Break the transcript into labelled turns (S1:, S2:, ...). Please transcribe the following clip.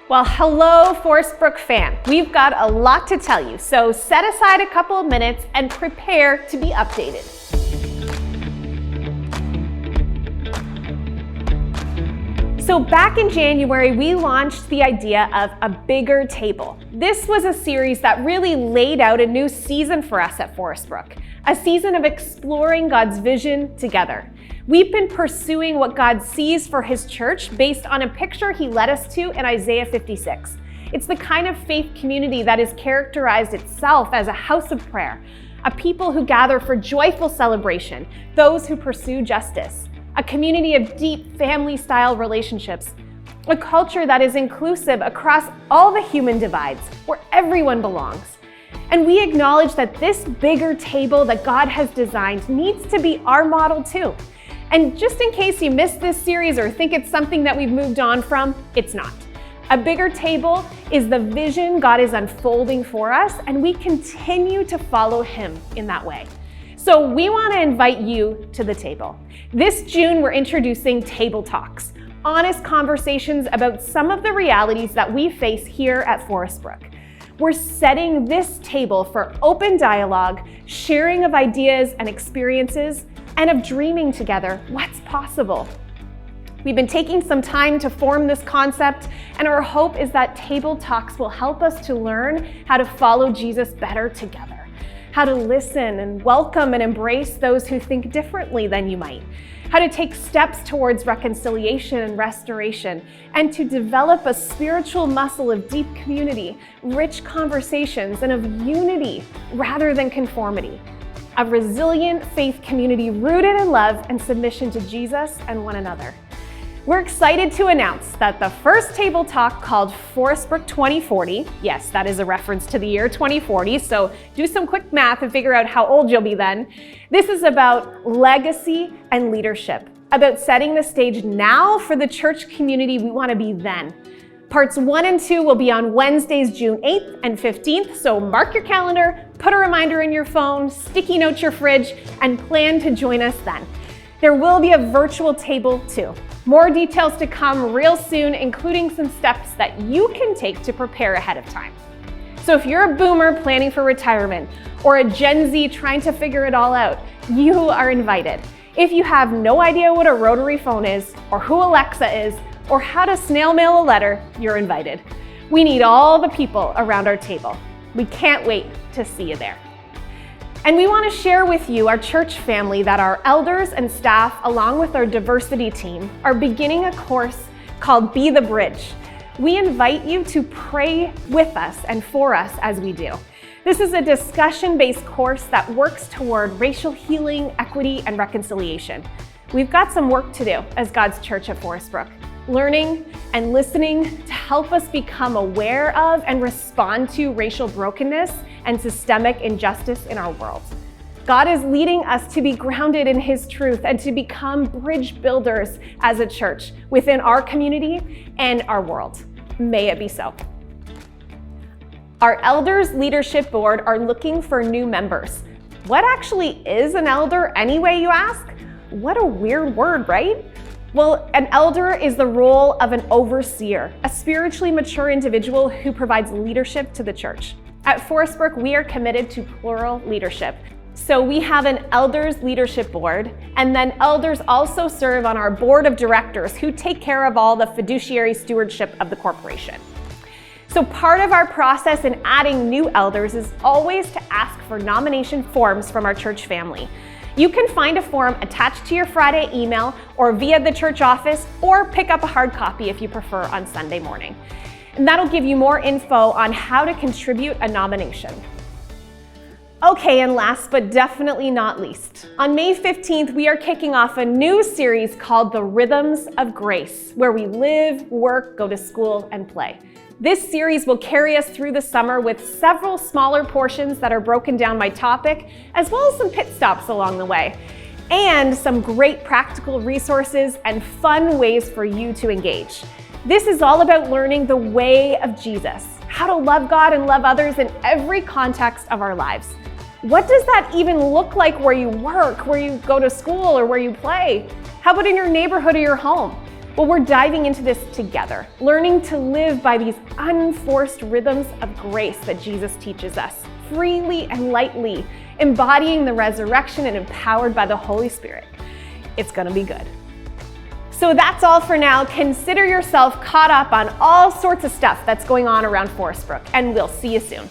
S1: Well, hello, Forest Brook fan. We've got a lot to tell you, so set aside a couple of minutes and prepare to be updated. So back in January, we launched the idea of a bigger table. This was a series that really laid out a new season for us at Forest Brook, a season of exploring God's vision together. We've been pursuing what God sees for His church based on a picture He led us to in Isaiah 56. It's the kind of faith community that has characterized itself as a house of prayer, a people who gather for joyful celebration, those who pursue justice, a community of deep family-style relationships, a culture that is inclusive across all the human divides, where everyone belongs. And we acknowledge that this bigger table that God has designed needs to be our model too. And just in case you missed this series or think it's something that we've moved on from, it's not. A bigger table is the vision God is unfolding for us, and we continue to follow Him in that way. So we want to invite you to the table. This June, we're introducing Table Talks, honest conversations about some of the realities that we face here at Forest Brook. We're setting this table for open dialogue, sharing of ideas and experiences, and of dreaming together what's possible. We've been taking some time to form this concept, and our hope is that Table Talks will help us to learn how to follow Jesus better together, how to listen and welcome and embrace those who think differently than you might, how to take steps towards reconciliation and restoration, and to develop a spiritual muscle of deep community, rich conversations, and of unity rather than conformity. A resilient faith community rooted in love and submission to Jesus and one another. We're excited to announce that the first table talk, called Forest Brook 2040, yes, that is a reference to the year 2040, so do some quick math and figure out how old you'll be then. This is about legacy and leadership, about setting the stage now for the church community we want to be then. Parts 1 and 2 will be on Wednesdays, June 8th and 15th, so mark your calendar, put a reminder in your phone, sticky note your fridge, and plan to join us then. There will be a virtual table too. More details to come real soon, including some steps that you can take to prepare ahead of time. So if you're a boomer planning for retirement or a Gen Z trying to figure it all out, you are invited. If you have no idea what a rotary phone is, or who Alexa is, or how to snail mail a letter, you're invited. We need all the people around our table. We can't wait to see you there. And we want to share with you, our church family, that our elders and staff, along with our diversity team, are beginning a course called Be the Bridge. We invite you to pray with us and for us as we do. This is a discussion-based course that works toward racial healing, equity, and reconciliation. We've got some work to do as God's church at Forest Brook, learning and listening to help us become aware of and respond to racial brokenness and systemic injustice in our world. God is leading us to be grounded in His truth and to become bridge builders as a church within our community and our world. May it be so. Our Elders Leadership Board are looking for new members. What actually is an elder anyway, you ask? What a weird word, right? Well, an elder is the role of an overseer, a spiritually mature individual who provides leadership to the church. At Forest Brook, we are committed to plural leadership. So we have an Elders Leadership Board, and then elders also serve on our board of directors who take care of all the fiduciary stewardship of the corporation. So part of our process in adding new elders is always to ask for nomination forms from our church family. You can find a form attached to your Friday email or via the church office, or pick up a hard copy if you prefer on Sunday morning. And that'll give you more info on how to contribute a nomination. Okay, and last but definitely not least, on May 15th, we are kicking off a new series called The Rhythms of Grace, where we live, work, go to school, and play. This series will carry us through the summer with several smaller portions that are broken down by topic, as well as some pit stops along the way, and some great practical resources and fun ways for you to engage. This is all about learning the way of Jesus, how to love God and love others in every context of our lives. What does that even look like where you work, where you go to school, or where you play? How about in your neighborhood or your home? Well, we're diving into this together, learning to live by these unforced rhythms of grace that Jesus teaches us, freely and lightly, embodying the resurrection and empowered by the Holy Spirit. It's gonna be good. So that's all for now. Consider yourself caught up on all sorts of stuff that's going on around Forest Brook, and we'll see you soon.